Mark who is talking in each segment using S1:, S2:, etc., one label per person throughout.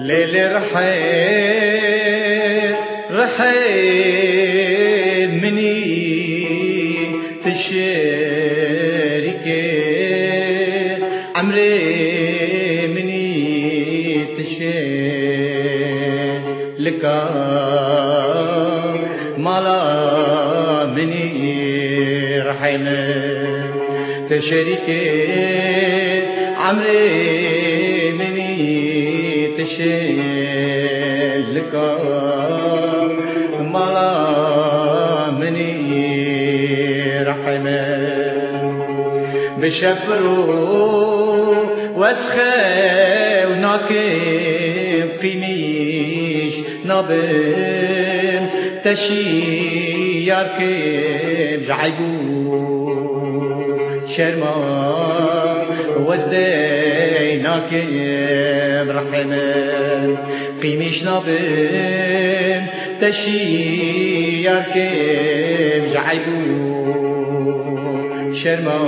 S1: ليل رحيل مني تشاركي عمري مني تشارك مالا مني رحيل تشاركي عمري مني تشارك مالا مني رحمة بشفرو واسخي وناكب قيميش نابم تشيار كب جعيبو شرما وزدي ناكب رحمة قيميش نابم تشيار كب جعيبو شرما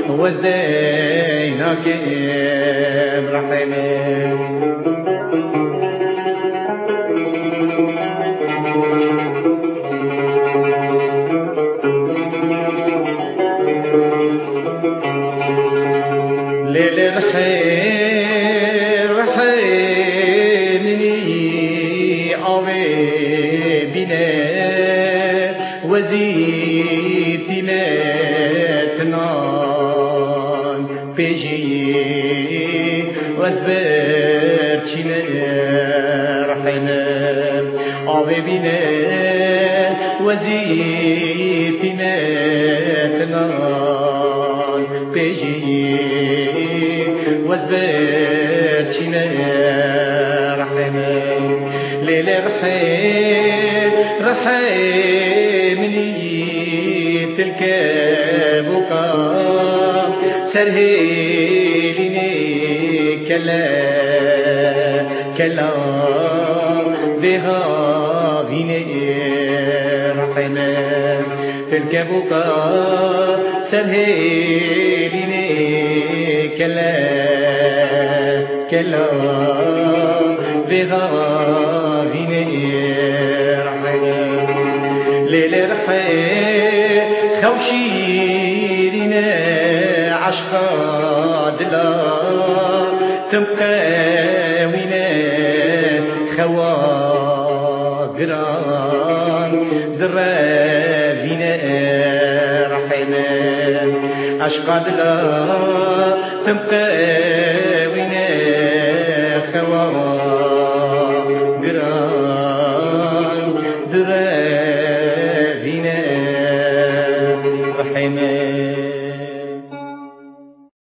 S1: وزدي ناكب رحمة ليل الخير رحيلني آوي بنا وزيتي متنان بيجي وازبر چينا رحينا آوي بنا وزيتي متنان بيجي وازبر چينا رحمة ليل رحيل مني تلك بكا سرهيليني كلا بها بيني رحمة تلك بكا سرهيليني كلا بها بيني رحمة ليل رحيل خوشيرنا عشقا دلا تبقى وينا خواقران ذرابينا رحمة عشقا دلا تبقى وينا خواقران